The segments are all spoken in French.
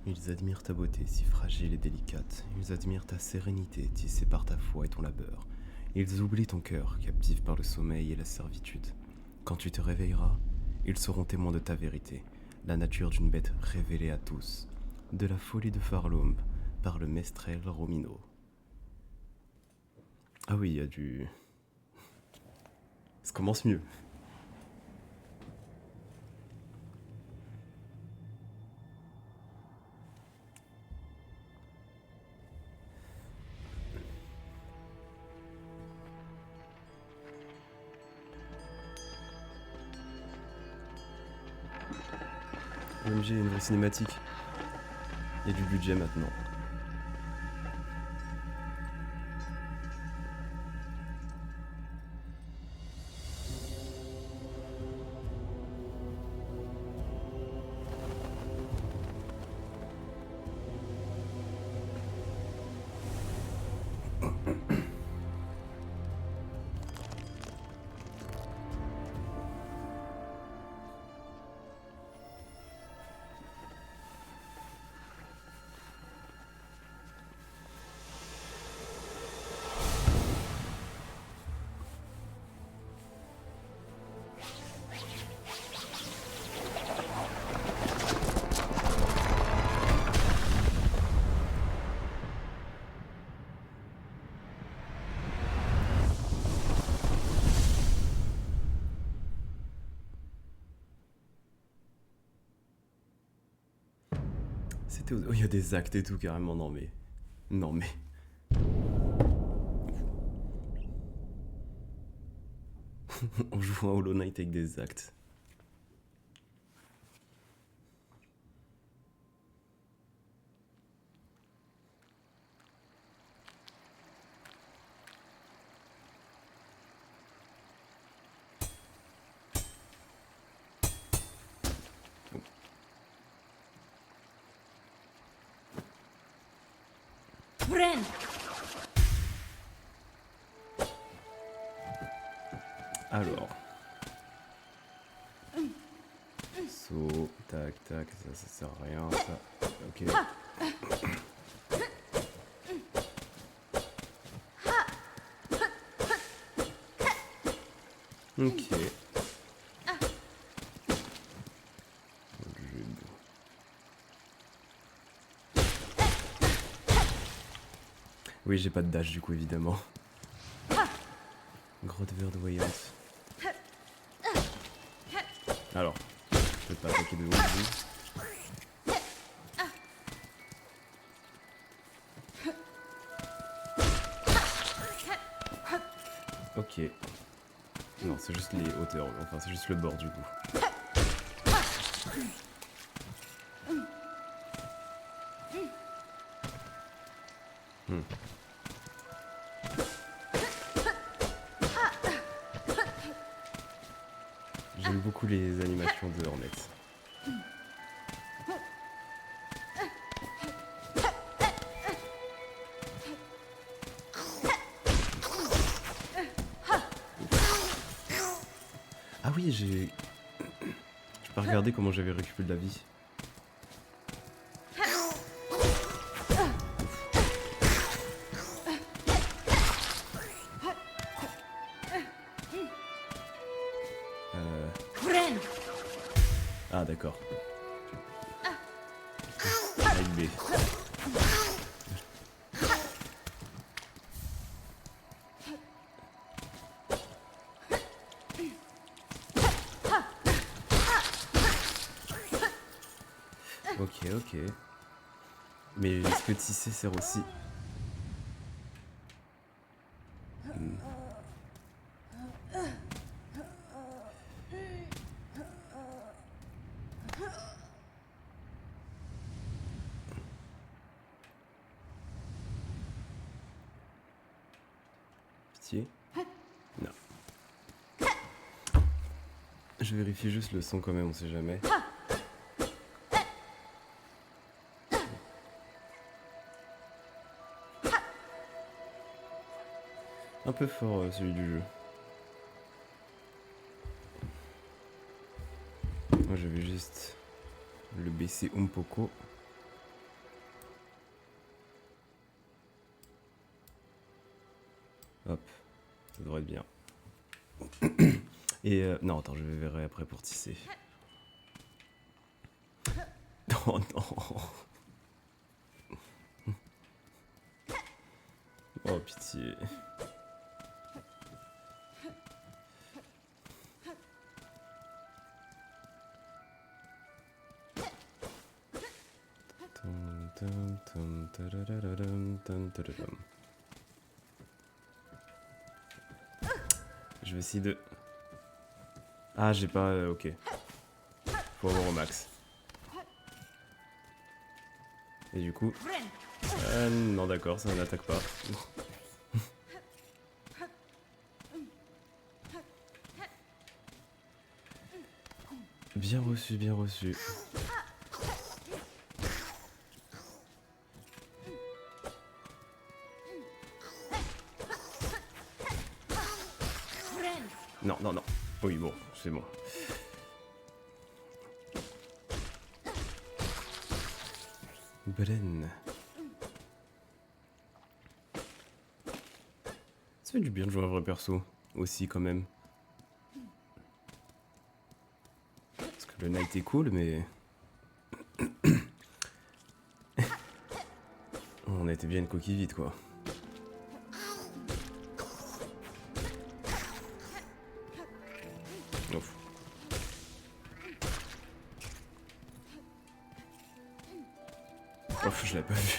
Ils admirent ta beauté si fragile et délicate. Ils admirent ta sérénité tissée par ta foi et ton labeur. Ils oublient ton cœur, captif par le sommeil et la servitude. Quand tu te réveilleras, ils seront témoins de ta vérité, la nature d'une bête révélée à tous, de la folie de Farlumb par le Mestrel Romino. Ah oui, il y a du... Ça commence mieux. OMG, une vraie cinématique. Il y a du budget maintenant. C'était... Oh, il y a des actes et tout carrément, non mais... Non mais... On joue à Hollow Knight avec des actes. Bren! Alors... Saut, tac, tac, ça sert à rien, ça... Ok. Ok. Oui, j'ai pas de dash du coup, évidemment. Grotte verdoyante. Alors, je peux pas attaquer de haut. Ok. Non, c'est juste les hauteurs, enfin c'est juste le bord du coup. J'aime beaucoup les animations de Hornet. Ah oui, j'ai pas regardé comment j'avais récupéré de la vie. Ah d'accord. Avec B. Ok, ok. Mais est-ce que tisser sert aussi? Pitié? Non. Je vérifie juste le son quand même, on sait jamais. Un peu fort celui du jeu. Moi j'avais juste le baisser un poco. Ça devrait être bien. Et non, attends, je verrai après pour tisser. Oh non. Oh pitié. Je vais essayer de... Ah, j'ai pas... ok. Faut avoir au max. Et du coup... non d'accord, ça n'attaque pas. Bien reçu, bien reçu. Non, non, non. Oui, bon, c'est bon. Bren. Ça fait du bien de jouer un vrai perso. Aussi, quand même. Parce que le Knight est cool, mais... On a été bien une coquille vide, quoi. Ouf. Ouf, je l'avais pas vu.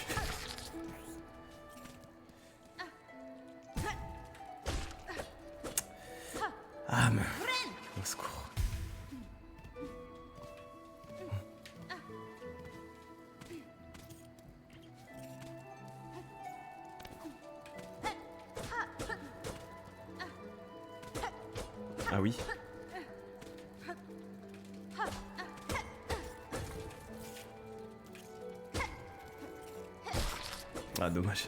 Ah, mais... Au secours. Ah oui. Ah, dommage.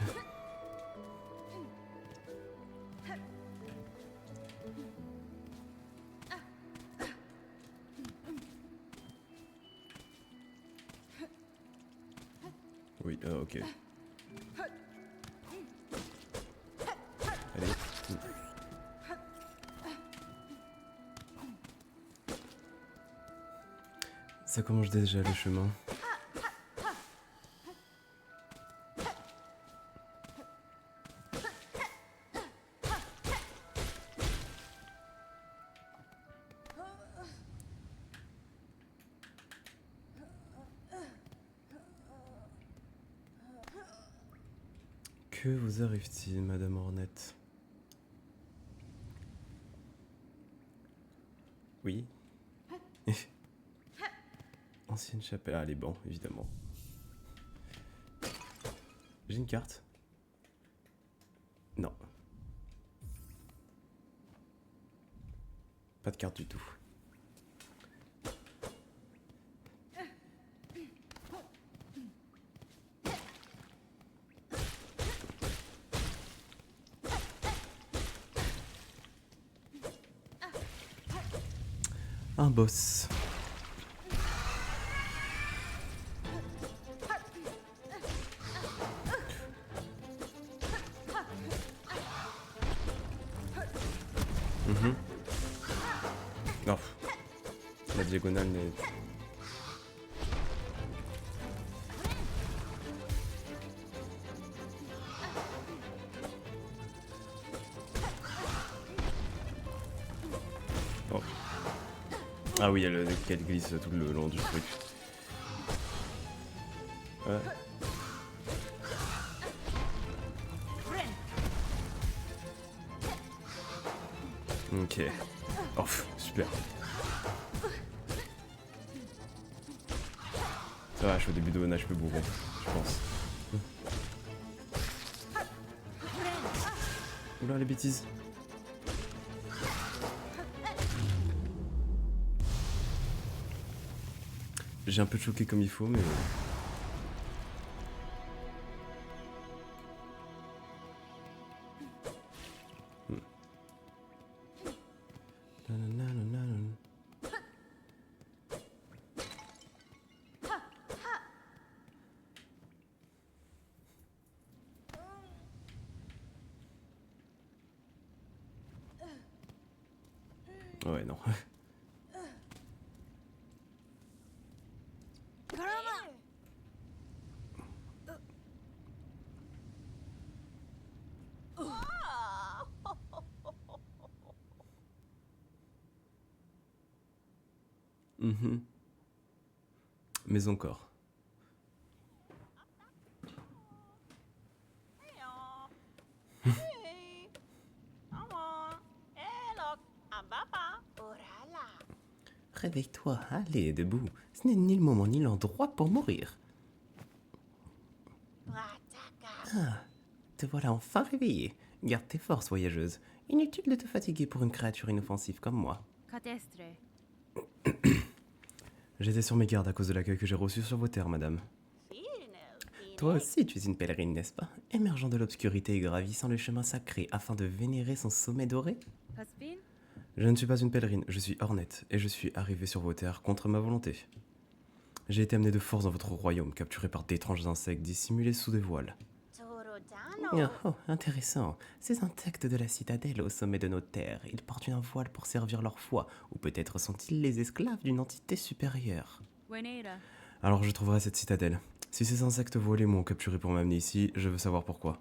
Oui, ok. Allez. Ça commence déjà le chemin. Que vous arrive-t-il, Madame Ornette? Oui. Ancienne chapelle. Ah, les bancs, évidemment. J'ai une carte? Non. Pas de carte du tout. Un boss. Non. La diagonale n'est... Oh. Ah oui, qu'elle glisse tout le long du truc. Ouais. Ok. Oh, super. Ça va, je suis au début de mon HP bourron, je pense. Oula, les bêtises. J'ai un peu choqué comme il faut, mais... Ouais, non. Mhm. Mais encore. Réveille-toi, allez, debout. Ce n'est ni le moment ni l'endroit pour mourir. Ah, te voilà enfin réveillée. Garde tes forces, voyageuse. Inutile de te fatiguer pour une créature inoffensive comme moi. J'étais sur mes gardes à cause de l'accueil que j'ai reçu sur vos terres, madame. Toi aussi, tu es une pèlerine, n'est-ce pas? Émergeant de l'obscurité et gravissant le chemin sacré afin de vénérer son sommet doré? Je ne suis pas une pèlerine, je suis Hornet, et je suis arrivé sur vos terres contre ma volonté. J'ai été amené de force dans votre royaume, capturé par d'étranges insectes dissimulés sous des voiles. Oh, intéressant. Ces insectes de la citadelle au sommet de nos terres, ils portent un voile pour servir leur foi, ou peut-être sont-ils les esclaves d'une entité supérieure. Alors je trouverai cette citadelle. Si ces insectes voilés m'ont capturé pour m'amener ici, je veux savoir pourquoi.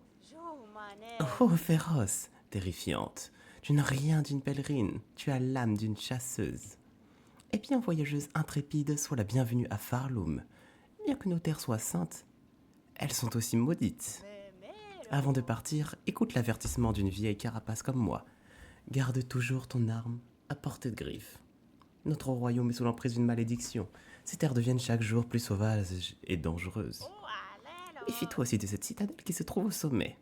Oh, féroce, terrifiante. Tu n'as rien d'une pèlerine, tu as l'âme d'une chasseuse. Eh bien, voyageuse intrépide, sois la bienvenue à Farloum. Bien que nos terres soient saintes, elles sont aussi maudites. Avant de partir, écoute l'avertissement d'une vieille carapace comme moi. Garde toujours ton arme à portée de griffe. Notre royaume est sous l'emprise d'une malédiction. Ces terres deviennent chaque jour plus sauvages et dangereuses. Méfie-toi aussi de cette citadelle qui se trouve au sommet.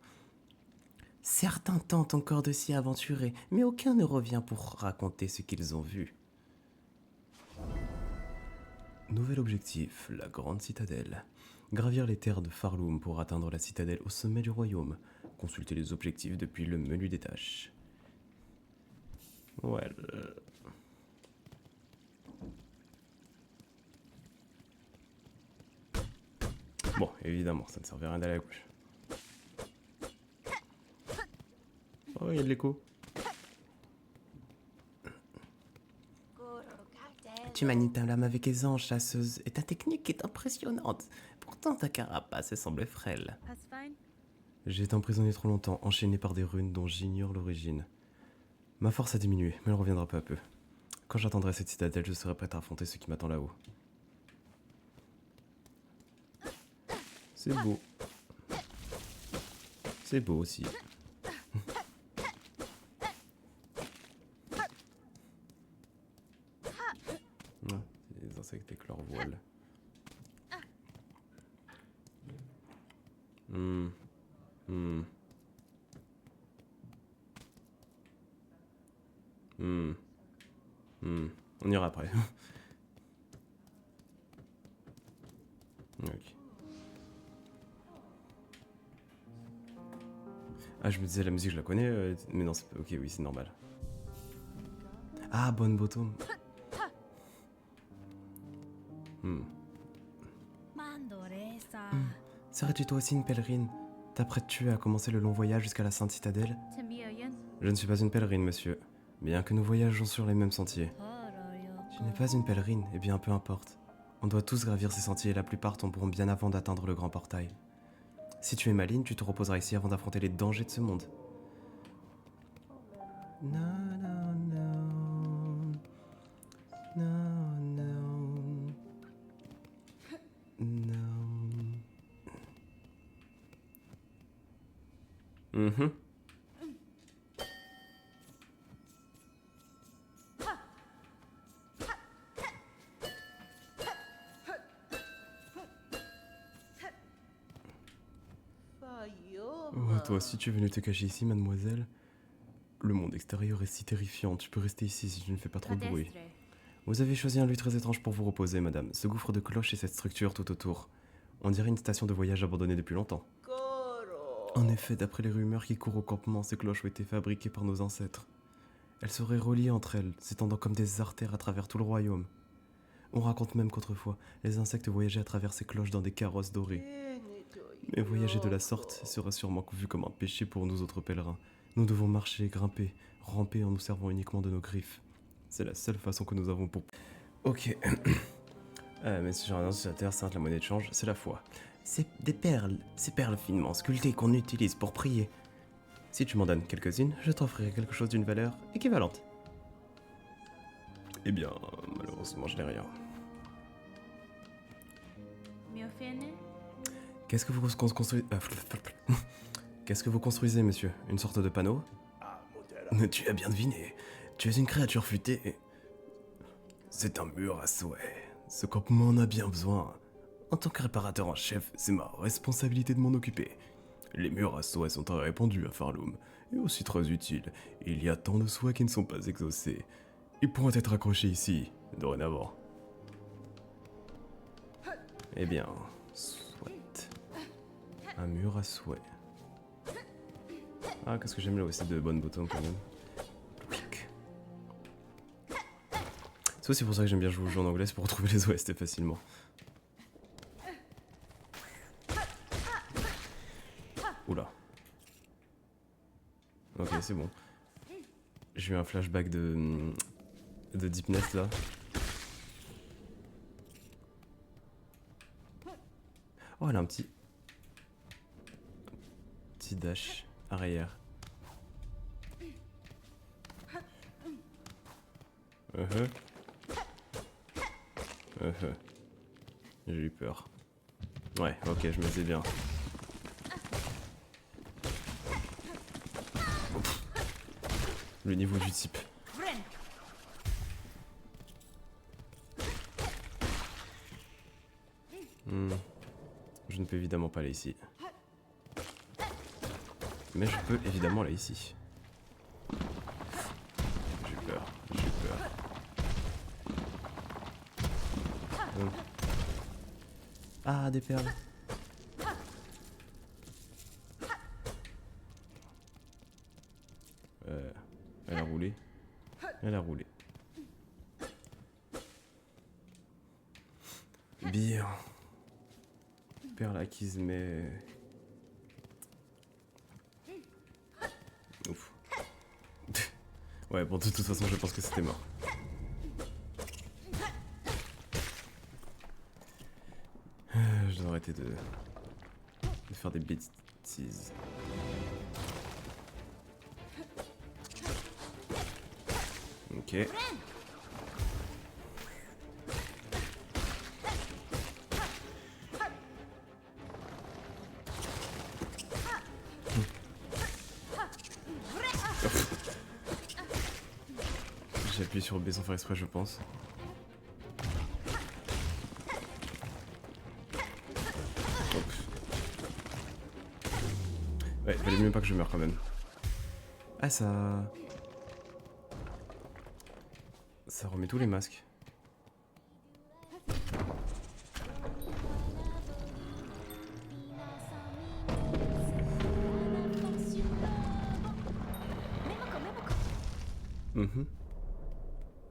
Certains tentent encore de s'y aventurer, mais aucun ne revient pour raconter ce qu'ils ont vu. Nouvel objectif, la grande citadelle. Gravir les terres de Farloum pour atteindre la citadelle au sommet du royaume. Consulter les objectifs depuis le menu des tâches. Ouais. Bon, évidemment, ça ne servait à rien d'aller à gauche. Oh, il y a de l'écho. Tu manies ta lame avec aisance, chasseuse, et ta technique est impressionnante. Pourtant, ta carapace semble frêle. J'ai été emprisonné trop longtemps, enchaîné par des runes dont j'ignore l'origine. Ma force a diminué, mais elle reviendra peu à peu. Quand j'atteindrai cette citadelle, je serai prêt à affronter ce qui m'attend là-haut. C'est beau. C'est beau aussi. Ah, c'est des insectes avec leur voile. On ira après. Ok. Ah, je me disais, la musique, je la connais, mais non, c'est pas... Ok, oui, c'est normal. Ah, bonne bottom. Serais-tu toi aussi une pèlerine? T'apprêtes-tu à commencer le long voyage jusqu'à la Sainte Citadelle? Je ne suis pas une pèlerine, monsieur. Bien que nous voyageons sur les mêmes sentiers. Tu n'es pas une pèlerine, eh bien peu importe. On doit tous gravir ces sentiers et la plupart tomberont bien avant d'atteindre le grand portail. Si tu es maligne, tu te reposeras ici avant d'affronter les dangers de ce monde. Non, non, non. Non, non. Non. Oh, toi aussi tu es venue te cacher ici, mademoiselle? Le monde extérieur est si terrifiant, tu peux rester ici si tu ne fais pas trop de bruit. Vous avez choisi un lieu très étrange pour vous reposer, madame. Ce gouffre de cloches et cette structure tout autour. On dirait une station de voyage abandonnée depuis longtemps. En effet, d'après les rumeurs qui courent au campement, ces cloches ont été fabriquées par nos ancêtres. Elles seraient reliées entre elles, s'étendant comme des artères à travers tout le royaume. On raconte même qu'autrefois, les insectes voyageaient à travers ces cloches dans des carrosses dorés. Mais voyager de la sorte serait sûrement vu comme un péché pour nous autres pèlerins. Nous devons marcher, grimper, ramper en nous servant uniquement de nos griffes. C'est la seule façon que nous avons pour... Ok. Mais si j'ai rien sur la terre, certes la monnaie de change, c'est la foi. C'est des perles, ces perles finement sculptées qu'on utilise pour prier. Si tu m'en donnes quelques-unes, je t'offrirai quelque chose d'une valeur équivalente. Eh bien, malheureusement, je n'ai rien. Qu'est-ce que vous construisez Qu'est-ce que vous construisez, monsieur? Une sorte de panneau? Tu as bien deviné. Tu es une créature futée. C'est un mur à souhait. Ce campement en a bien besoin. En tant que réparateur en chef, c'est ma responsabilité de m'en occuper. Les murs à souhait sont très répandus à Farloom, et aussi très utiles. Il y a tant de souhaits qui ne sont pas exaucés. Ils pourront être accrochés ici, dorénavant. Eh bien, soit. Un mur à souhait. Ah, qu'est-ce que j'aime là aussi de bonnes boutons quand même. C'est aussi pour ça que j'aime bien jouer aux jeux en anglais, c'est pour retrouver les OST facilement. Oula. Ok, c'est bon. J'ai eu un flashback de Deep Nest là. Oh, elle a un petit dash arrière. J'ai eu peur. Ouais, ok, je me disais bien. Le niveau du type. Je ne peux évidemment pas aller ici. Mais je peux évidemment aller ici. J'ai peur, j'ai peur. Ah, des perles. Elle a roulé. Elle a roulé. Bien. Perle acquise, mais... Ouf. Ouais, bon, de toute façon, je pense que c'était mort. Je dois arrêter de faire des bêtises. Ok. J'ai appuyé sur B sans faire exprès, je pense. Hop. Ouais, fallait mieux pas que je meure quand même. Ah, ça remet tous les masques.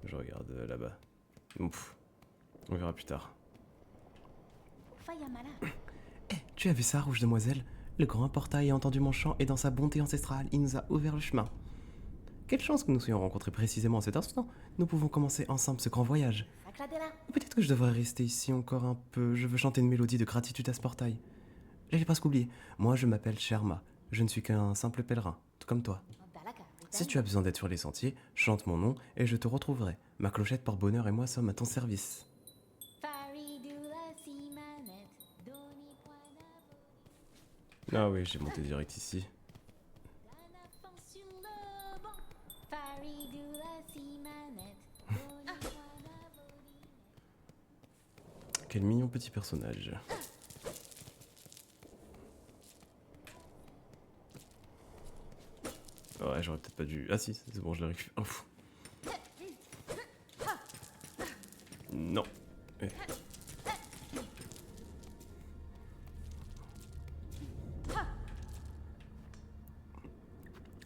Je regarde là-bas. Ouf. On verra plus tard. Eh, tu as vu ça, Rouge Demoiselle? Le grand portail a entendu mon chant et dans sa bonté ancestrale, il nous a ouvert le chemin. Quelle chance que nous soyons rencontrés précisément à cet instant. Nous pouvons commencer ensemble ce grand voyage. Peut-être que je devrais rester ici encore un peu. Je veux chanter une mélodie de gratitude à ce portail. J'allais presque oublier. Moi, je m'appelle Sherma. Je ne suis qu'un simple pèlerin, tout comme toi. Si tu as besoin d'être sur les sentiers, chante mon nom et je te retrouverai. Ma clochette porte-bonheur et moi sommes à ton service. Ah oui, j'ai monté direct ici. Quel mignon petit personnage. Ouais, j'aurais peut-être pas dû... Ah si, c'est bon, je l'ai récupéré. Ouf. Non.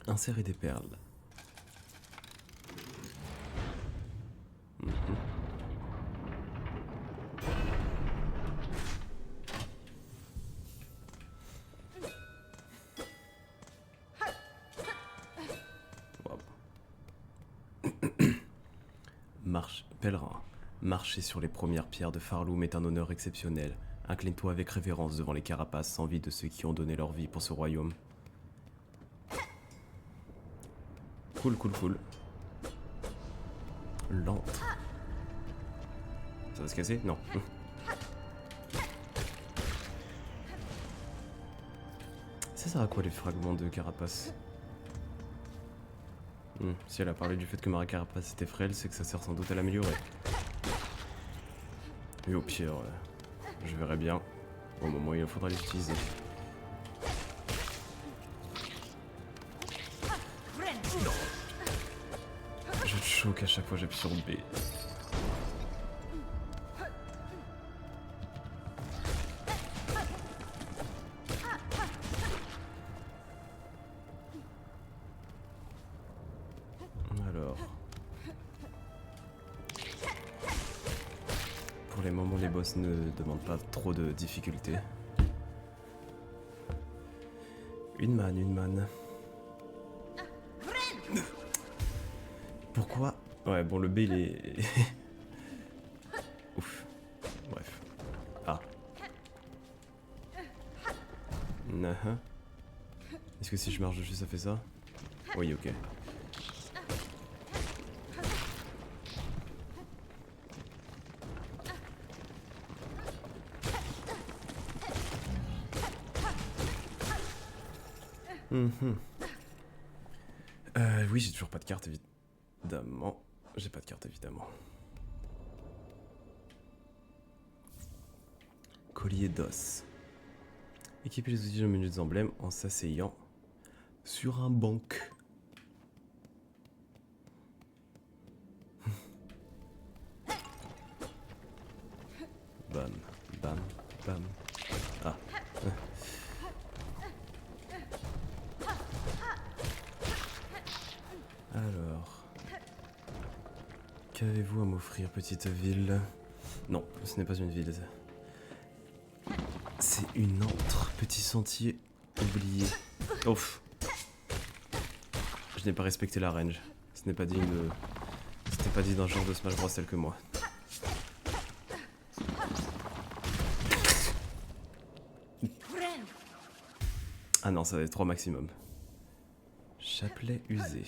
Insérer des perles. Wow. Pèlerin, marcher sur les premières pierres de Farloum est un honneur exceptionnel. Incline-toi avec révérence devant les carapaces sans vie de ceux qui ont donné leur vie pour ce royaume. Cool, cool, cool. Lente. Ça va se casser? Non. Ça sert à quoi les fragments de carapace? Si elle a parlé du fait que ma carapace était frêle, c'est que ça sert sans doute à l'améliorer. Et au pire, je verrai bien au moment où il faudra les utiliser. Non. Je te choque à chaque fois que j'appuie sur B. Alors. Pour les moments, les boss ne demandent pas trop de difficultés. Une manne. Pourquoi? Ouais, bon, le B, il est... Ouf. Bref. Ah. Est-ce que si je marche dessus, ça fait ça? Oui, ok. Oui, j'ai toujours pas de carte, évidemment. J'ai pas de carte, évidemment. Collier d'os. Équiper les outils au menu des emblèmes en s'asseyant sur un banc. Bam, bam, bam. Ah. Alors, qu'avez-vous à m'offrir, petite ville? Non, ce n'est pas une ville. C'est une antre, petit sentier oublié. Ouf. Je n'ai pas respecté la range. Ce n'est pas digne de... C'était pas dit d'un genre de Smash Bros tel que moi. Ah non, ça va être 3 maximum. Chapelet usé.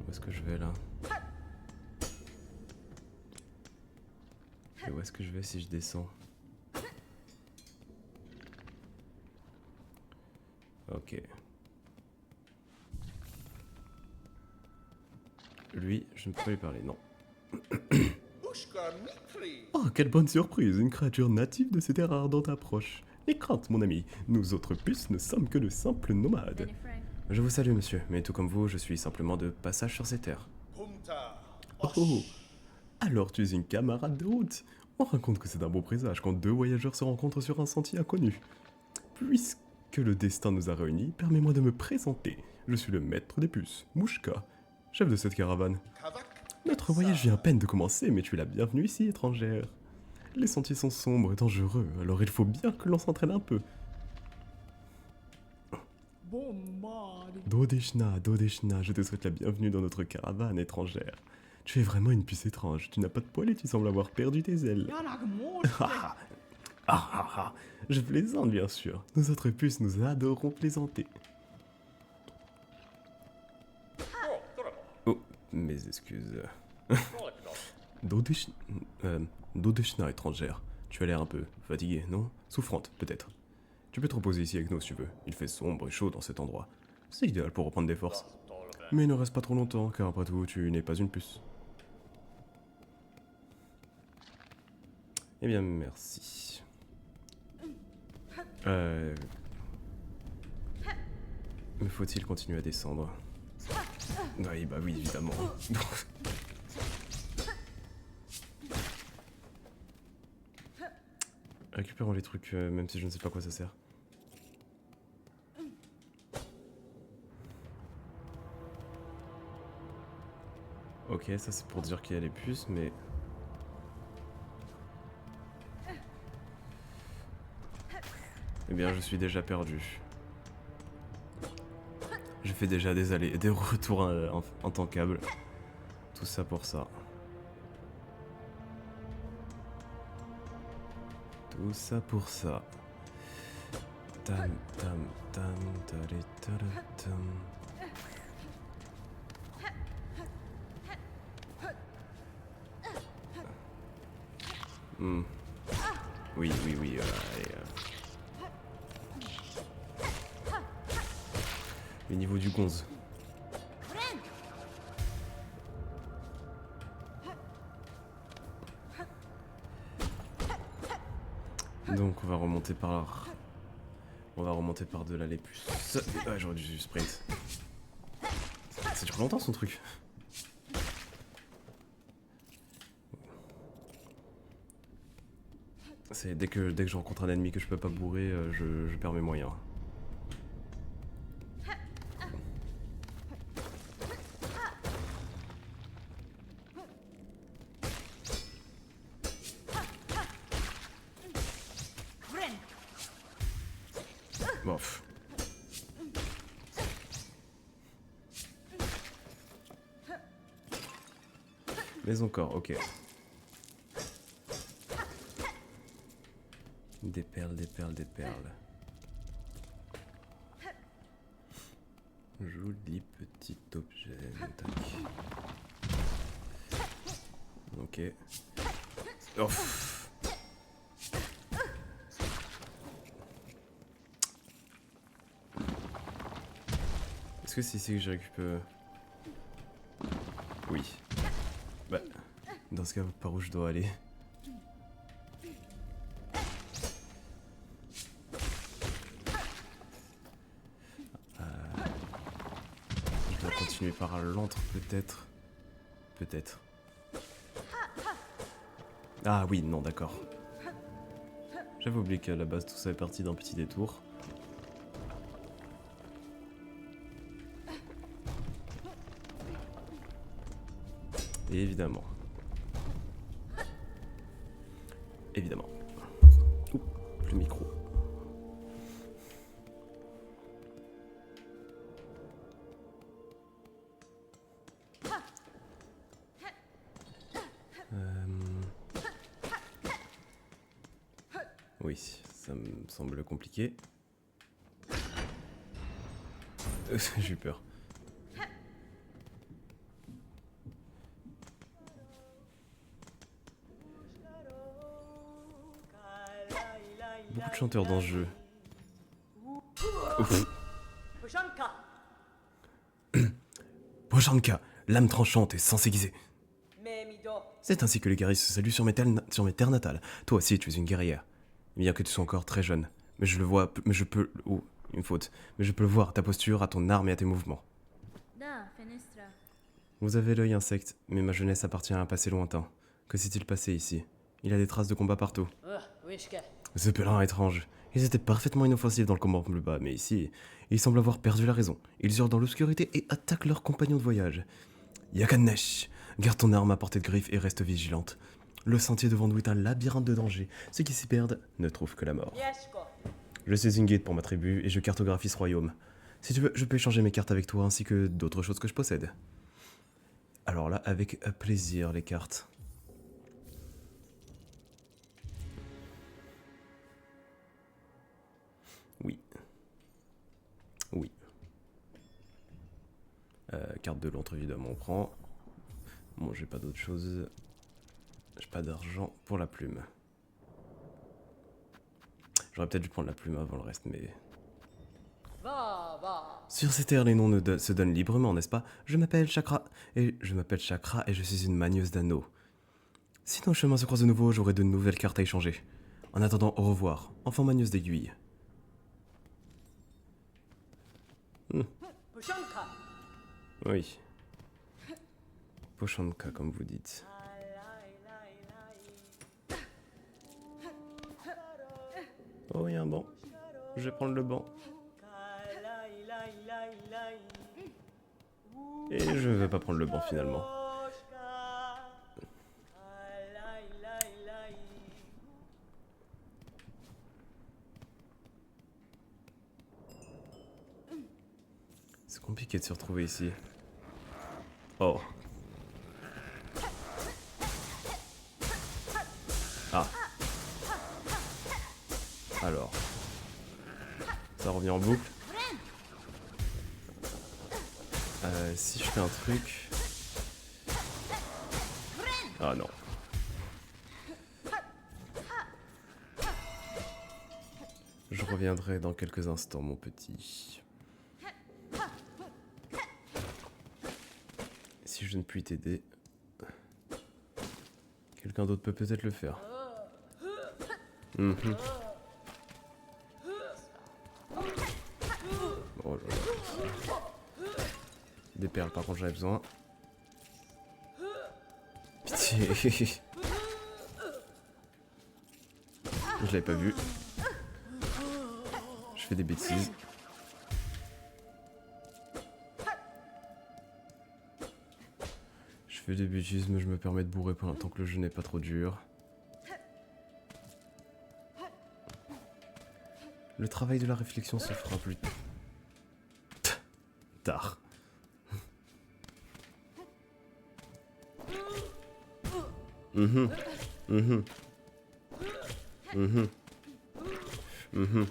Où est-ce que je vais là? Et où est-ce que je vais si je descends? Ok. Lui, je ne peux pas lui parler, non. Oh, quelle bonne surprise! Une créature native de ces terres ardentes approche. Les craintes, mon ami. Nous autres puces ne sommes que de simples nomades. Je vous salue, monsieur, mais tout comme vous, je suis simplement de passage sur ces terres. Oh! Alors tu es une camarade de route? On raconte que c'est un beau présage quand deux voyageurs se rencontrent sur un sentier inconnu. Puisque le destin nous a réunis, permets-moi de me présenter. Je suis le maître des puces, Mouchka, chef de cette caravane. Notre voyage vient à peine de commencer, mais tu es la bienvenue ici, étrangère. Les sentiers sont sombres et dangereux, alors il faut bien que l'on s'entraîne un peu. Dodeshna, je te souhaite la bienvenue dans notre caravane étrangère. Tu es vraiment une puce étrange, tu n'as pas de poils et tu sembles avoir perdu tes ailes. Je plaisante bien sûr, nous autres puces nous adorons plaisanter. Oh, mes excuses. Dodeshna étrangère, tu as l'air un peu fatiguée, non? Souffrante, peut-être. Tu peux te reposer ici avec nous si tu veux, il fait sombre et chaud dans cet endroit. C'est idéal pour reprendre des forces. Mais ne reste pas trop longtemps, car après tout, tu n'es pas une puce. Eh bien, merci. Mais faut-il continuer à descendre? Oui, bah oui, évidemment. Récupérons les trucs, même si je ne sais pas à quoi ça sert. Ok, ça c'est pour dire qu'il y a les puces, mais... Eh bien, je suis déjà perdu. J'ai fait déjà des retours en tant câble. Tout ça pour ça. Tout ça pour ça. Tam tam tam tari tara tam. Oui, oui, oui. Allez, le niveau du gonze. Donc on va remonter par là. On va remonter par de là les puces. Ah, j'aurais dû sprint. Ça dure longtemps son truc. C'est dès que je rencontre un ennemi que je peux pas bourrer, je perds mes moyens. Bon. Mais encore, ok. Des perles, des perles, des perles. Joli petit objet. Tac. Ok. Oh. Est-ce que c'est ici que je récupère? Oui. Bah, dans ce cas, par où je dois aller? Je dois continuer par l'antre, peut-être. Peut-être. Ah oui, non, d'accord. J'avais oublié qu'à la base, tout ça est parti d'un petit détour. Et évidemment. Évidemment. Ouh, le micro. Oui, ça me semble compliqué. J'ai eu peur. Beaucoup de chanteurs dans ce jeu. Boshanka, l'âme tranchante et sans s'aiguiser. C'est ainsi que les guerriers se saluent sur mes terres natales. Toi aussi, tu es une guerrière. Bien que tu sois encore très jeune. Mais je le vois, mais je peux... Oh, une faute. Mais je peux le voir à ta posture, à ton arme et à tes mouvements. Vous avez l'œil insecte, mais ma jeunesse appartient à un passé lointain. Que s'est-il passé ici? Il y a des traces de combat partout. Ce pèlerin étrange. Ils étaient parfaitement inoffensifs dans le combat plus bas, mais ici, ils semblent avoir perdu la raison. Ils hurlent dans l'obscurité et attaquent leurs compagnons de voyage. Yakanesh, garde ton arme à portée de griffe et reste vigilante. Le sentier devant nous est un labyrinthe de dangers. Ceux qui s'y perdent ne trouvent que la mort. Je suis une guide pour ma tribu et je cartographie ce royaume. Si tu veux, je peux échanger mes cartes avec toi ainsi que d'autres choses que je possède. Alors là, avec plaisir, les cartes. Oui. Oui. Carte de l'autre, évidemment, on prend. Bon, j'ai pas d'autre chose. J'ai pas d'argent pour la plume. J'aurais peut-être dû prendre la plume avant le reste, mais... Sur ces terres, les noms se donnent librement, n'est-ce pas? Je m'appelle Chakra, et je suis une magneuse d'anneaux. Si nos chemins se croisent de nouveau, j'aurai de nouvelles cartes à échanger. En attendant, au revoir, enfant magneuse d'aiguille. Oui. Pochanka, comme vous dites. Oh, il y a un banc. Je vais prendre le banc. Et je vais pas prendre le banc finalement. C'est compliqué de se retrouver ici. Oh. Ah. Alors. Ça revient en boucle. Si je fais un truc... Ah non. Je reviendrai dans quelques instants, mon petit. Si je ne puis t'aider, quelqu'un d'autre peut peut-être le faire. Mhm. Oh là là. Des perles, par contre, j'en ai besoin. Pitié. Je l'avais pas vu. Je fais des bêtises. Je fais des bêtises, mais je me permets de bourrer pendant tant que le jeu n'est pas trop dur. Le travail de la réflexion se fera plus tard. Mhm. Mhm. Mhm. Mhm.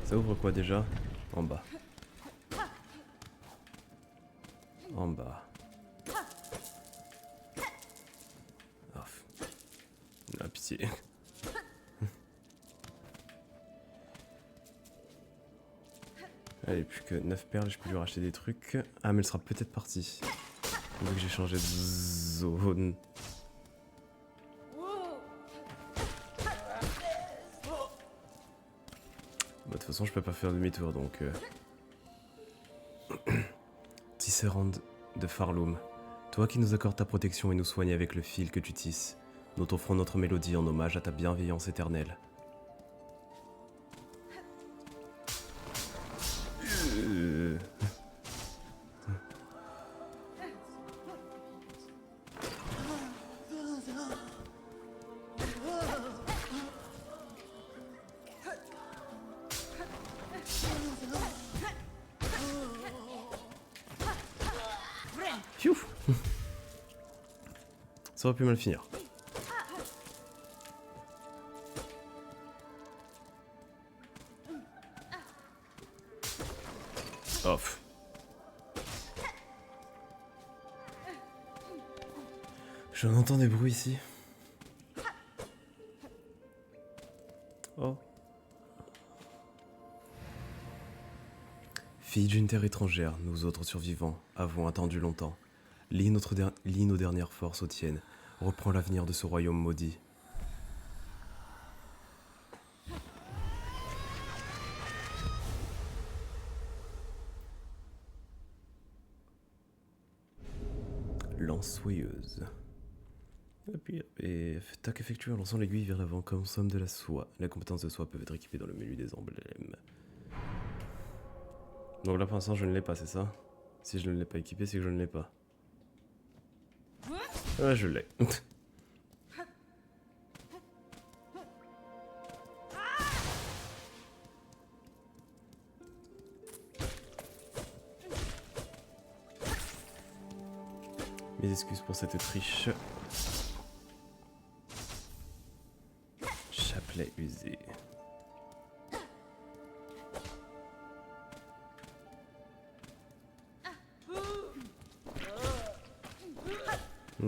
Ça ouvre quoi déjà? En bas. En bas. Ah, pitié. Allez, plus que 9 perles, je peux lui racheter des trucs. Ah, mais elle sera peut-être partie. Vu que j'ai changé de zone. Bah, de toute façon, je peux pas faire demi-tour, donc... Tisserande de Farloum, toi qui nous accordes ta protection et nous soignes avec le fil que tu tisses, nous t'offrons notre mélodie en hommage à ta bienveillance éternelle. Pfiou. Ça aurait pu mal finir. Off. J'en entends des bruits ici. Oh. Fille d'une terre étrangère, nous autres survivants avons attendu longtemps. Lie nos dernières forces aux tiennes. Reprends l'avenir de ce royaume maudit. Lance soyeuse. Et tac, effectue en lançant l'aiguille vers l'avant, consomme de la soie. Les compétences de soie peuvent être équipées dans le menu des emblèmes. Donc là pour l'instant je ne l'ai pas, c'est ça? Si je ne l'ai pas équipé, c'est que je ne l'ai pas. Ouais, je l'ai. Mes excuses pour cette triche. Chapelet usé.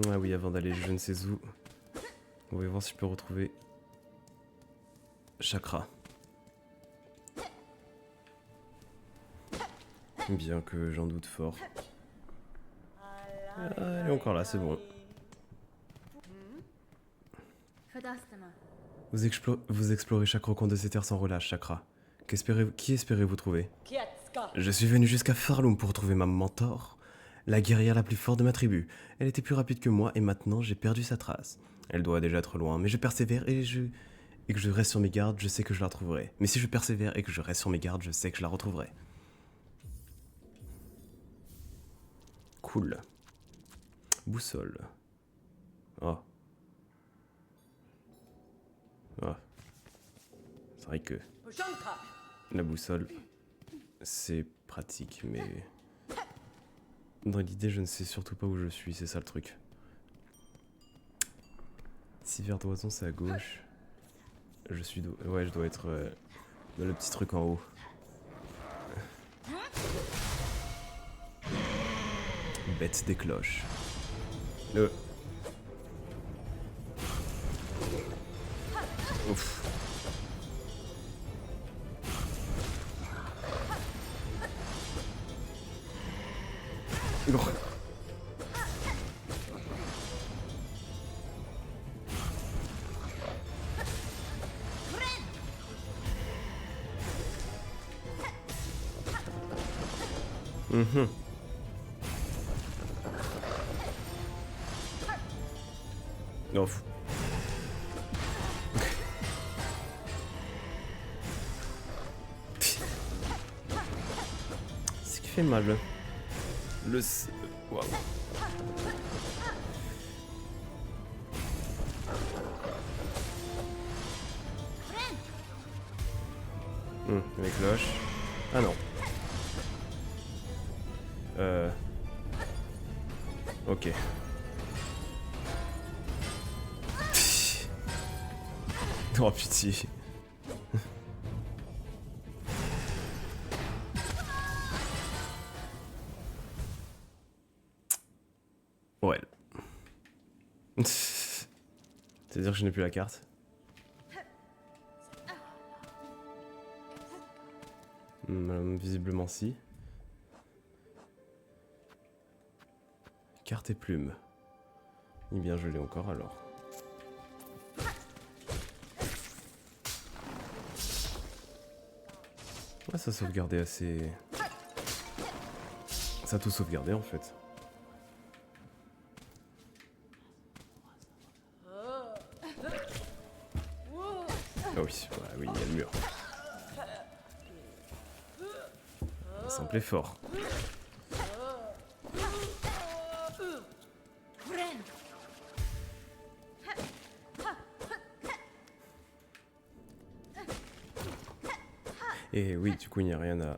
Ah oui, avant d'aller je ne sais où, on va voir si je peux retrouver Chakra. Bien que j'en doute fort. Ah, elle est encore là, c'est bon. Vous explorez chaque recoin de ces terres sans relâche, Chakra. Qui espérez-vous trouver? Je suis venu jusqu'à Farloum pour trouver ma mentor, la guerrière la plus forte de ma tribu. Elle était plus rapide que moi et maintenant j'ai perdu sa trace. Elle doit déjà être loin, mais je persévère et que je reste sur mes gardes, je sais que je la retrouverai. Mais si je persévère et que je reste sur mes gardes, je sais que je la retrouverai. Cool. Boussole. Oh. Ah. C'est vrai que la boussole, c'est pratique, mais dans l'idée, je ne sais surtout pas où je suis, c'est ça le truc. Si Verdoison, c'est à gauche, je suis... Ouais, je dois être dans le petit truc en haut. Bête des cloches. Ouf. Non. Ouf. C'est qui fait mal. Le... Waouh. Les cloches. Ah non. Ok. Oh pitié. Ouais. C'est-à-dire que je n'ai plus la carte. Visiblement si. Carte et plume. Eh bien je l'ai encore alors. Ouais, ça sauvegardait assez... Ça a tout sauvegardé en fait. Ah oui, bah oui, il y a le mur. Simple et fort. Et oui, du coup, il n'y a rien à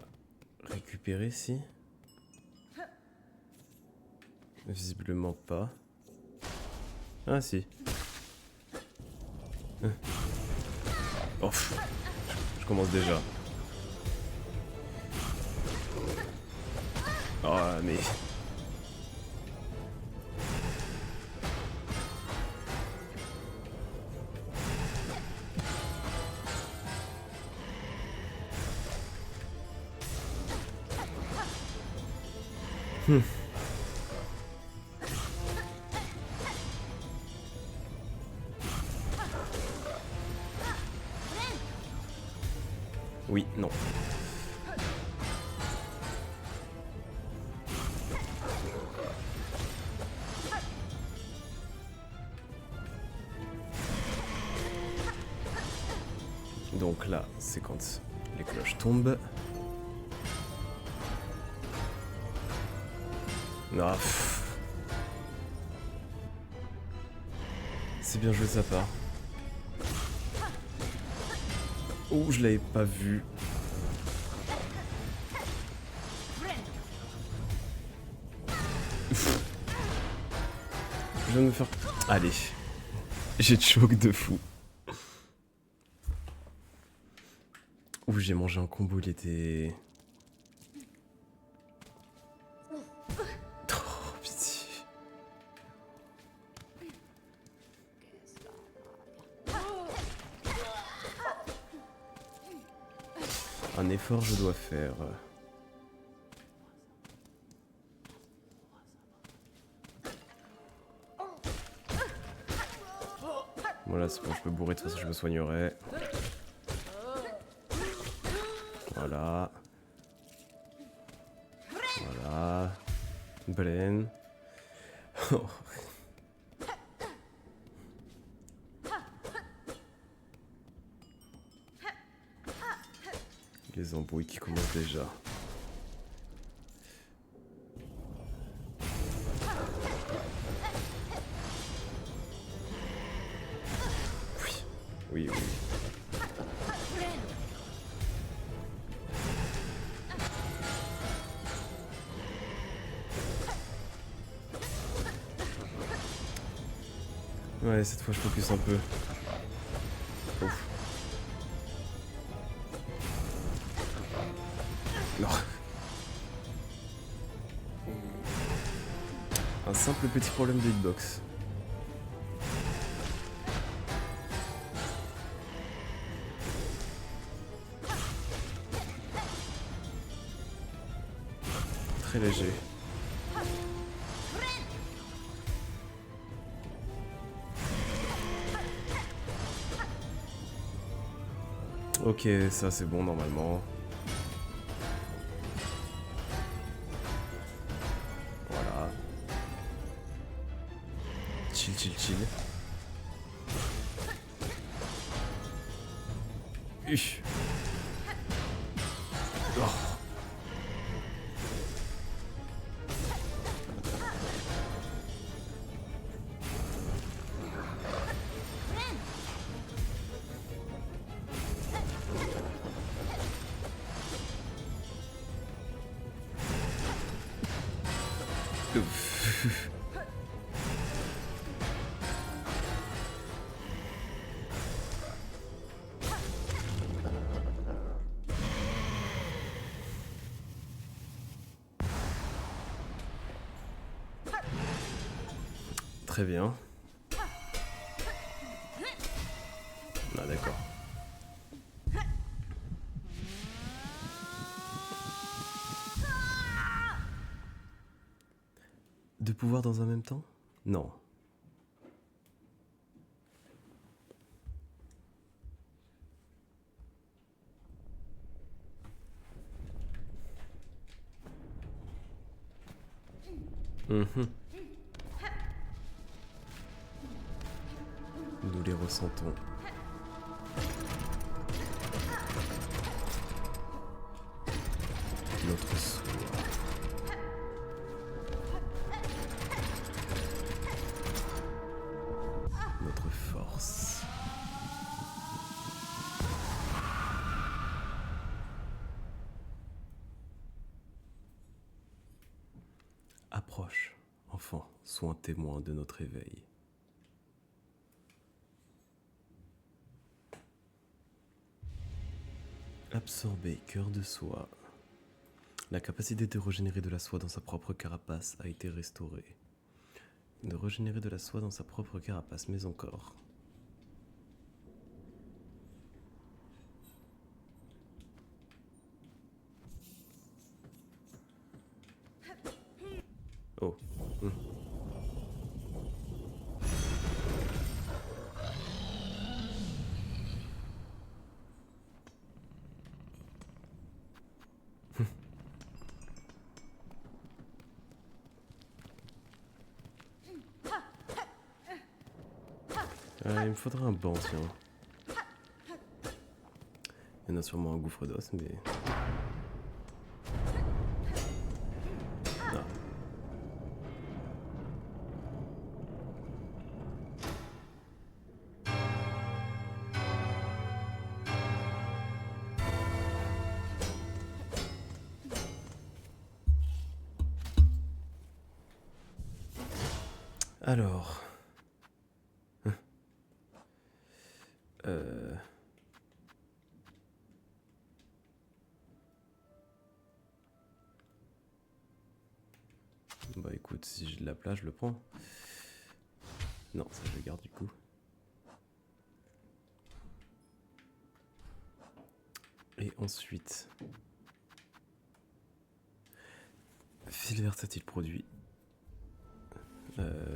récupérer ici. Visiblement pas. Ah si. Oh, je commence déjà. Oh mais... Oui, non. Donc là, c'est quand les cloches tombent. Ah, c'est bien joué de sa part. Oh, je l'avais pas vu. Je viens de me faire... Allez. J'ai choc de fou. Ouh, j'ai mangé un combo, il était... Oh, pitié. Un effort je dois faire. Voilà, c'est bon, je peux bourrer, de toute façon je me soignerai. Voilà. Voilà. Baleine. Les embrouilles qui commencent déjà. Oui. Oui, oui. Ouais, cette fois je focus un peu. Ouf. Non. Un simple petit problème de hitbox. Très léger. Ok, ça c'est bon normalement. Voilà. Chill, chill, chill. Uch. Oh. Ouf. Très bien. Ah d'accord. Deux pouvoirs dans un même temps? Non. Mhm. Nous les ressentons. Notre soi. Notre force. Approche, enfant, sois un témoin de notre éveil. Absorber cœur de soie. La capacité de régénérer de la soie dans sa propre carapace a été restaurée. De régénérer de la soie dans sa propre carapace, mais encore. Oh. Il me faudra un banc, tiens. Il y en a sûrement un gouffre d'os, mais... Ah. Alors... Bah écoute, si j'ai de la place, je le prends. Non, ça je le garde du coup. Et ensuite... Fil versatile produit.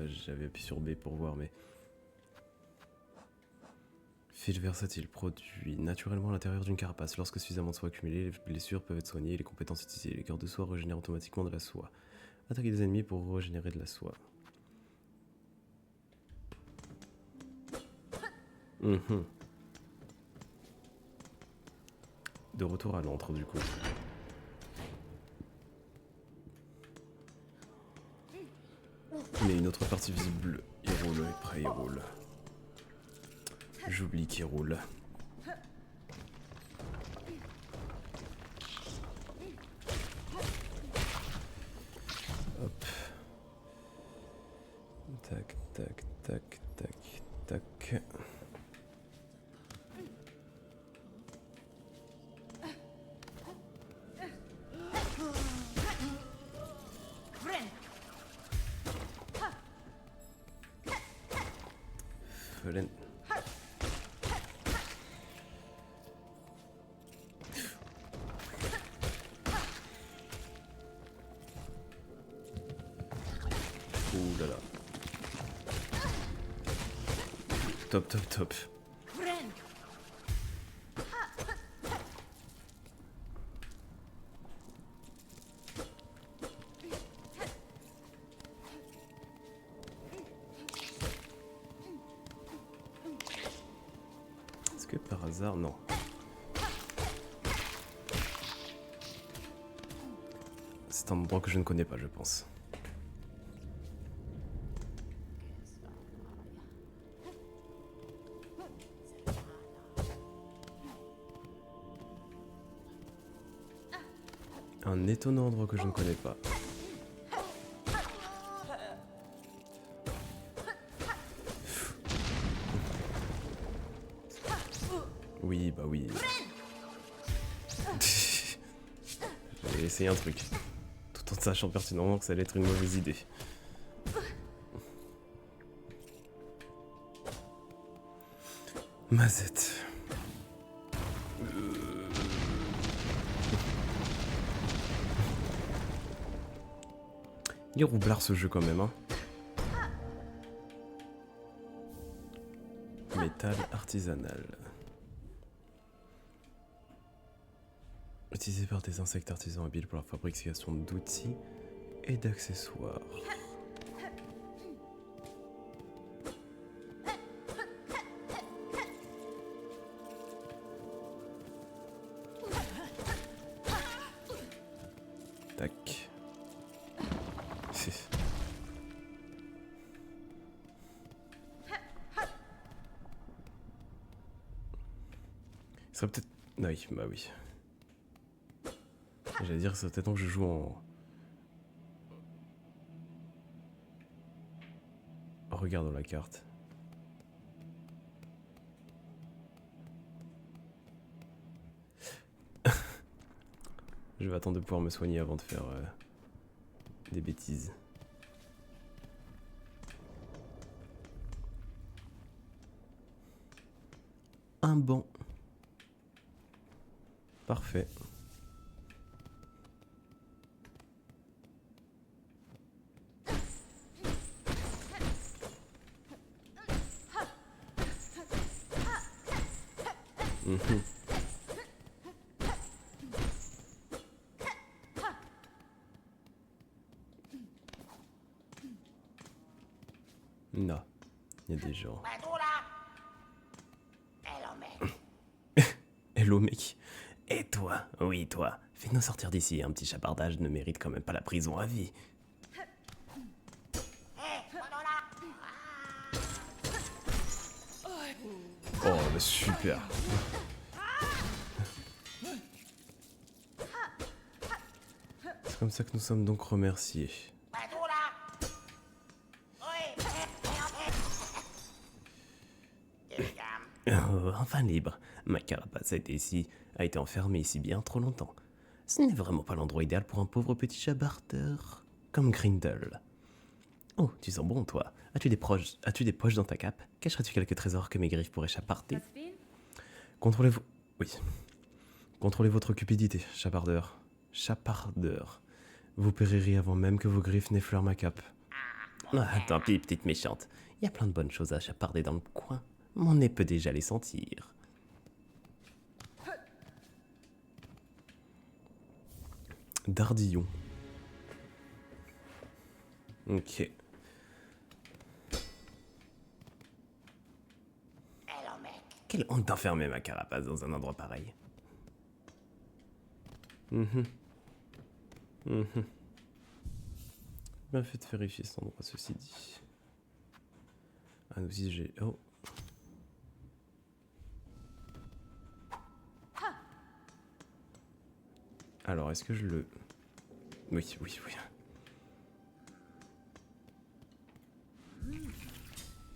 J'avais appuyé sur B pour voir, mais... Fil versatile produit naturellement à l'intérieur d'une carapace. Lorsque suffisamment de soie accumulée, les blessures peuvent être soignées et les compétences utilisées. Les cœurs de soie régénèrent automatiquement de la soie. Attaquez des ennemis pour régénérer de la soie. De retour à l'antre du coup. Mais une autre partie visible, il roule, et près il roule. J'oublie qu'il roule. Hop. Tac, tac, tac, tac, tac. Felen. Ouh là là. Top, top, top. Est-ce que par hasard, non. C'est un endroit que je ne connais pas, je pense. Un étonnant endroit que je ne connais pas. Oui, bah oui. J'ai essayé un truc. Tout en sachant pertinemment que ça allait être une mauvaise idée. Mazette. Il est roublard ce jeu quand même, hein. Métal artisanal. Utilisé par des insectes artisans habiles pour la fabrication d'outils et d'accessoires. Tac. Il serait peut-être... Oui, bah oui. J'allais dire que c'est peut-être temps que je joue en regardant la carte. Je vais attendre de pouvoir me soigner avant de faire des bêtises. Un banc. Parfait. Non, il y a des gens. Hello mec. Et toi? Oui toi. Fais-nous sortir d'ici, un petit chapardage ne mérite quand même pas la prison à vie. Oh mais super. C'est comme ça que nous sommes donc remerciés. Enfin libre. Ma carapace a été enfermée ici bien trop longtemps. Ce n'est vraiment pas l'endroit idéal pour un pauvre petit chabardeur comme Grindel. Oh, tu sens bon, toi. As-tu des poches dans ta cape? Cacherais-tu quelques trésors que mes griffes pourraient chaparder? Oui. Contrôlez votre cupidité, chapardeur. Chapardeur. Vous périrez avant même que vos griffes n'effleurent ma cape. Ah, tant pis, petite méchante. Il y a plein de bonnes choses à chaparder dans le coin. Mon nez peut déjà les sentir. Dardillon. Ok. Quelle honte d'enfermer ma carapace dans un endroit pareil. Bien fait de vérifier cet endroit, ceci dit. Ah, nous aussi j'ai... Oh. Alors, est-ce que je le... Oui, oui, oui.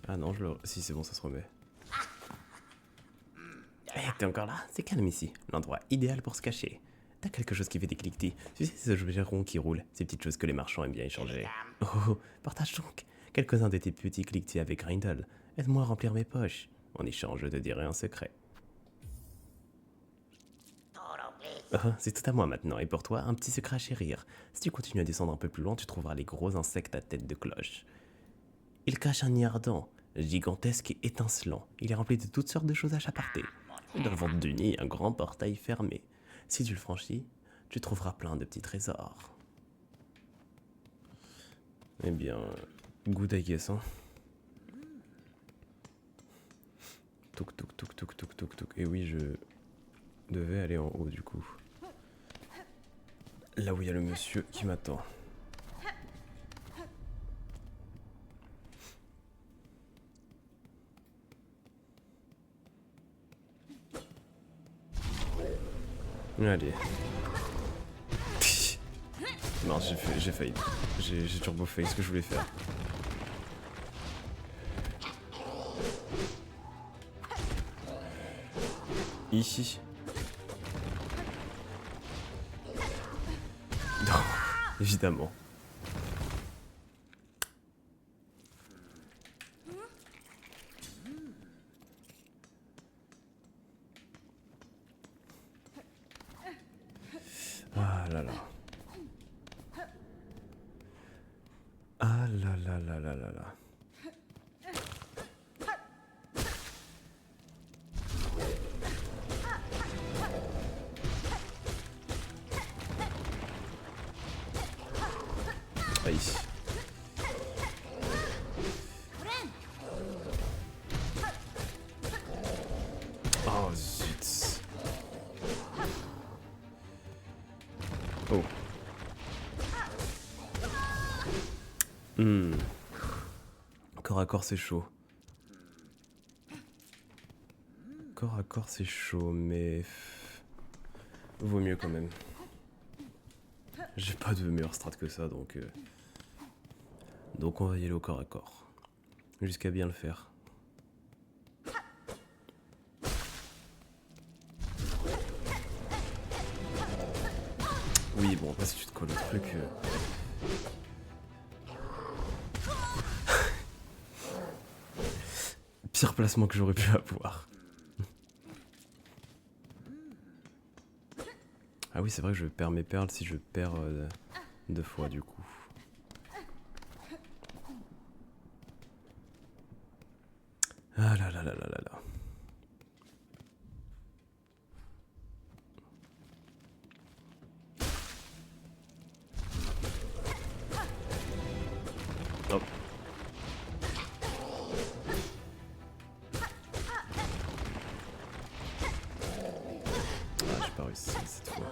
Ah non, je le... Si, c'est bon, ça se remet. Hé, t'es encore là? C'est calme ici. L'endroit idéal pour se cacher. T'as quelque chose qui fait des cliquetis. Tu sais, ces objets ronds qui roulent. Ces petites choses que les marchands aiment bien échanger. Oh, partage donc quelques-uns de tes petits cliquetis avec Grindel. Aide-moi à remplir mes poches. En échange, je te dirai un secret. Oh, c'est tout à moi maintenant, et pour toi, un petit secret à chérir. Si tu continues à descendre un peu plus loin, tu trouveras les gros insectes à tête de cloche. Il cache un nid ardent, gigantesque et étincelant. Il est rempli de toutes sortes de choses à chaparder. Et dans le ventre du nid, un grand portail fermé. Si tu le franchis, tu trouveras plein de petits trésors. Eh bien, good I guess, hein. Touk touk touk touk touk touk touk. Et oui, je devais aller en haut du coup. Là où il y a le monsieur qui m'attend. Allez. Non, j'ai failli. J'ai turbo fait ce que je voulais faire. Ici. Non, évidemment. Ah là là. Ah là là là là là là. Aïe. Oh zut. Oh. Corps à corps c'est chaud. Corps à corps c'est chaud, mais... Vaut mieux quand même. J'ai pas de meilleure strat que ça, donc on va y aller au corps à corps. Jusqu'à bien le faire. Oui, bon, après si tu te colles au truc... Pire placement que j'aurais pu avoir. Ah oui, c'est vrai que je perds mes perles si je perds 2 fois du coup. Ah là là là là là là. Hop. Ah, j'ai pas réussi cette fois.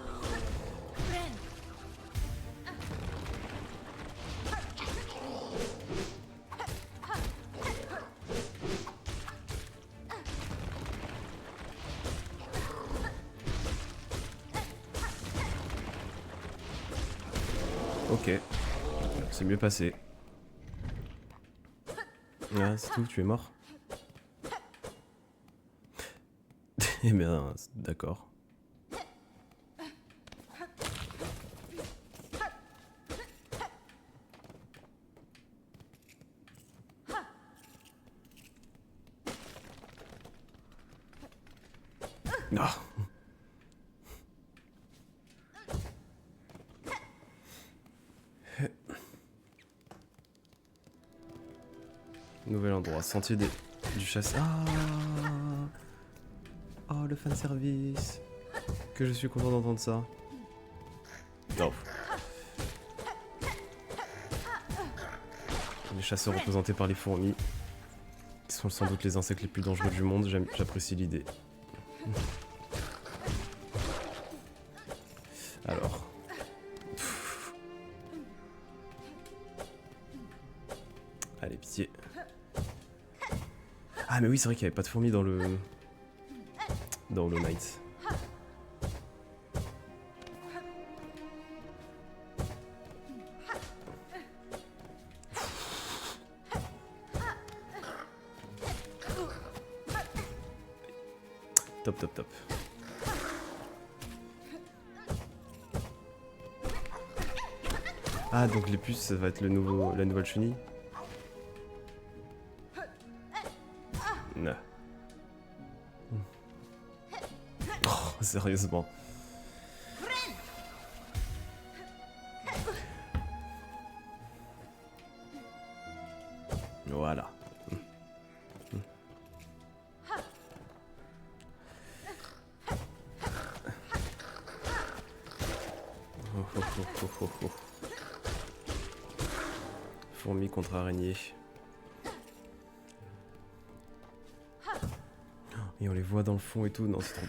Ok, c'est mieux passé. Ah, c'est tout, tu es mort. Eh bien, d'accord. Non. Nouvel endroit, sentier du chasseur. Ah, oh, le fanservice. Que je suis content d'entendre ça. Non. Les chasseurs représentés par les fourmis, qui sont sans doute les insectes les plus dangereux du monde, j'apprécie l'idée. Alors. Allez, pitié. Ah mais oui, c'est vrai qu'il n'y avait pas de fourmis dans le Hollow Knight. Top, top, top. Ah, donc les puces, ça va être la nouvelle chenille. Non. Oh, sérieusement. Voilà. Fourmi contre araignée. Et on les voit dans le fond et tout. Non, c'est trop...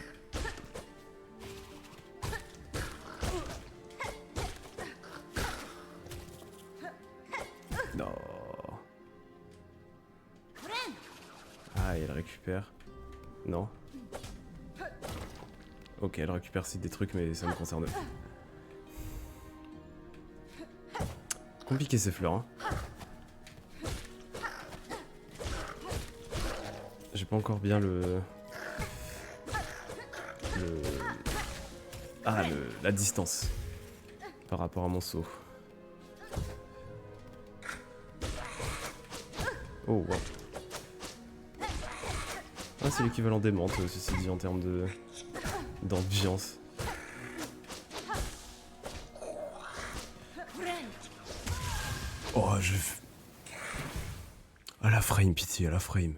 Non. Ah, et elle récupère. Non. Ok, elle récupère c'est des trucs, mais ça me concerne. Compliqué ces fleurs, hein. J'ai pas encore bien la distance par rapport à mon saut. Oh wow. Ah, c'est l'équivalent des menthes, ceci dit, en termes d'ambiance. Oh, à la frame, pitié, à la frame.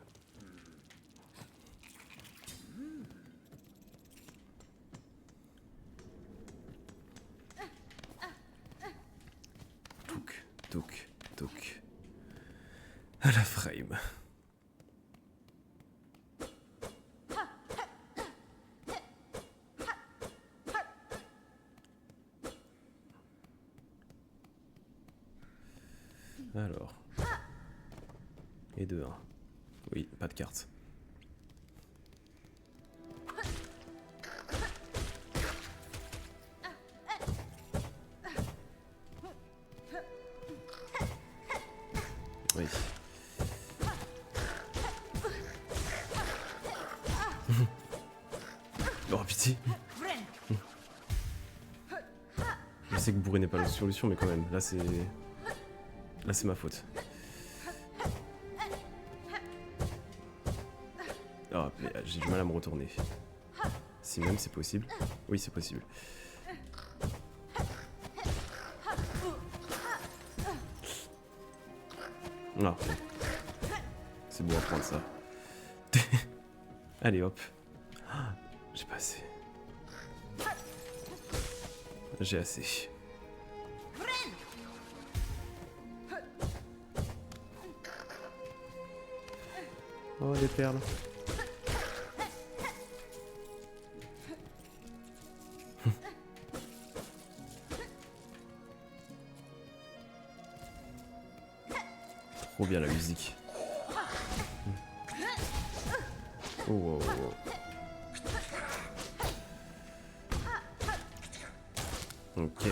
Touk. À la frame. Alors. Et 2-1. Oui, pas de carte. Oui. Oh pitié. Je sais que bourrer n'est pas la solution, mais quand même, là c'est ma faute. Ah, j'ai du mal à me retourner. Si même c'est possible. Oui, c'est possible. Ah, c'est bon à prendre ça. Allez hop. J'ai pas assez. J'ai assez. Oh, les perles. Trop bien la musique. Oh, wow, wow. Ok.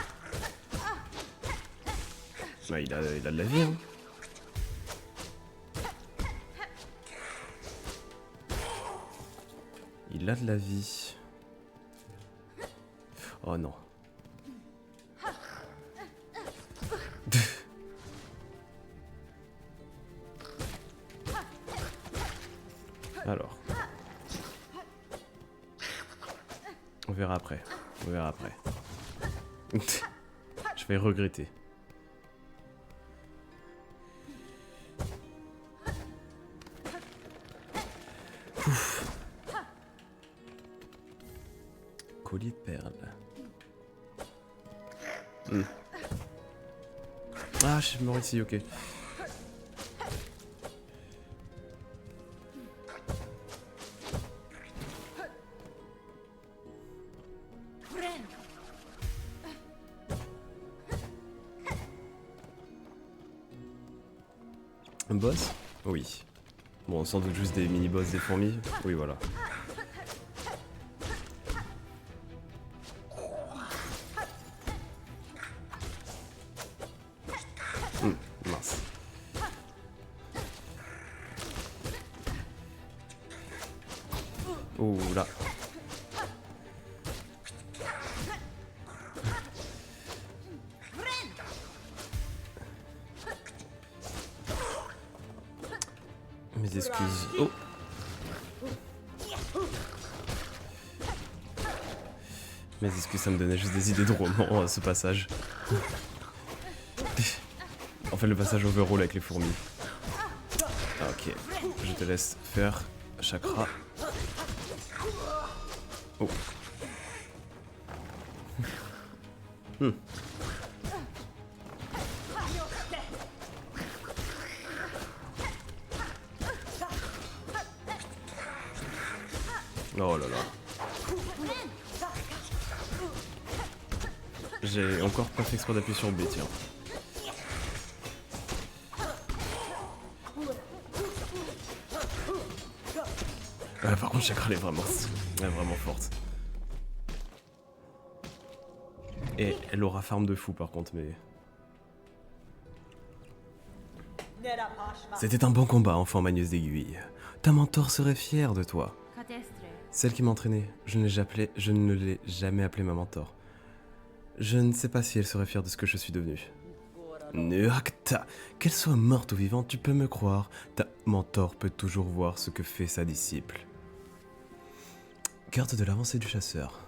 Bah, il a de la vie, hein. Il a de la vie. Oh non. Alors. On verra après. On verra après. Je vais regretter. Ouf. Colis de perles. Ah, je suis mort ici, ok. Un boss? Oui. Bon, sans doute juste des mini-boss des fourmis. Oui, voilà. Mince. Oh là. Mes excuses. Oh. Mes excuses, ça me donnait juste des idées de roman, ce passage. En fait, le passage overall avec les fourmis. Ah, ok, je te laisse faire chakra. Oh. Oh là là. J'ai encore pas fait exprès d'appuyer sur B, tiens. Par contre, Chakra, elle est vraiment forte. Et elle aura farm de fou par contre, mais... C'était un bon combat, enfant magneuse d'aiguille. Ta mentor serait fière de toi. Celle qui m'entraînait, je ne l'ai jamais appelée ma mentor. Je ne sais pas si elle serait fière de ce que je suis devenu. Nuakta, qu'elle soit morte ou vivante, tu peux me croire, ta mentor peut toujours voir ce que fait sa disciple. Carte de l'avancée du chasseur.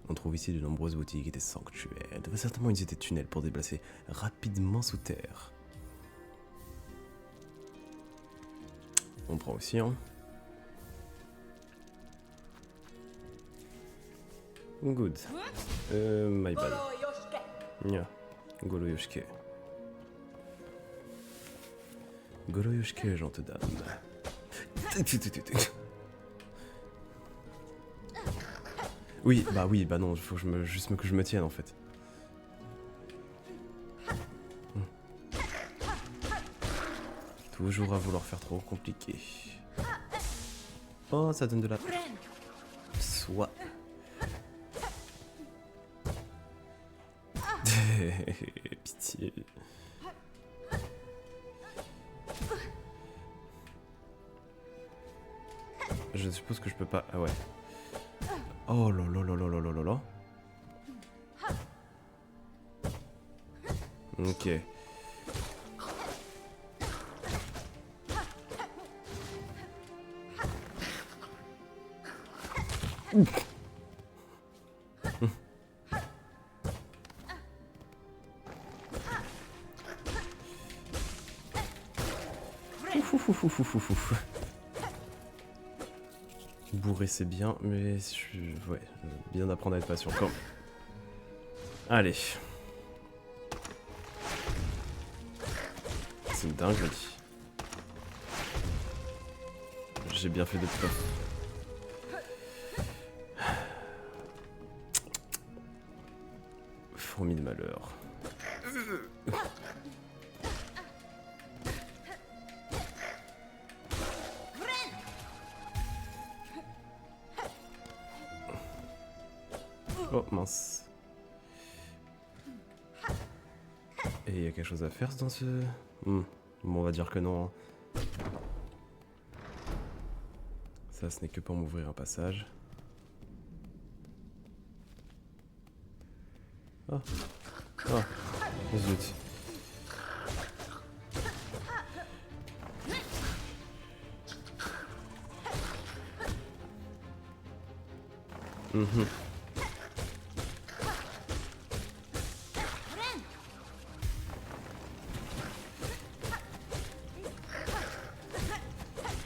On trouve ici de nombreuses boutiques et des sanctuaires. Il devrait certainement utiliser des tunnels pour déplacer rapidement sous terre. On prend aussi, hein. Good. My bad. Nya. Golo Yoshike. Golo Yoshike, gente dame. Oui, bah non, il faut que je me tienne en fait. Toujours à vouloir faire trop compliqué. Oh, ça donne de la... Soit. Pitié. Je suppose que je peux pas... Ah ouais. Oh là là là là là là là là. Ok. Bourrer c'est bien, mais ouais, bien d'apprendre à être patient quand même. Allez. C'est une dinguerie. J'ai bien fait de peur. Fourmi de malheur. Oh mince. Et il y a quelque chose à faire dans ce... Bon, on va dire que non. Hein. Ça, ce n'est que pour m'ouvrir un passage. Oh. Oh. Zut. Mhm.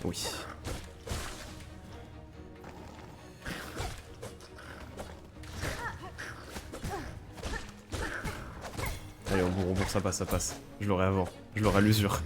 Oui. Allez, on bourre, ça passe, ça passe. Je l'aurai avant. Je l'aurai à l'usure.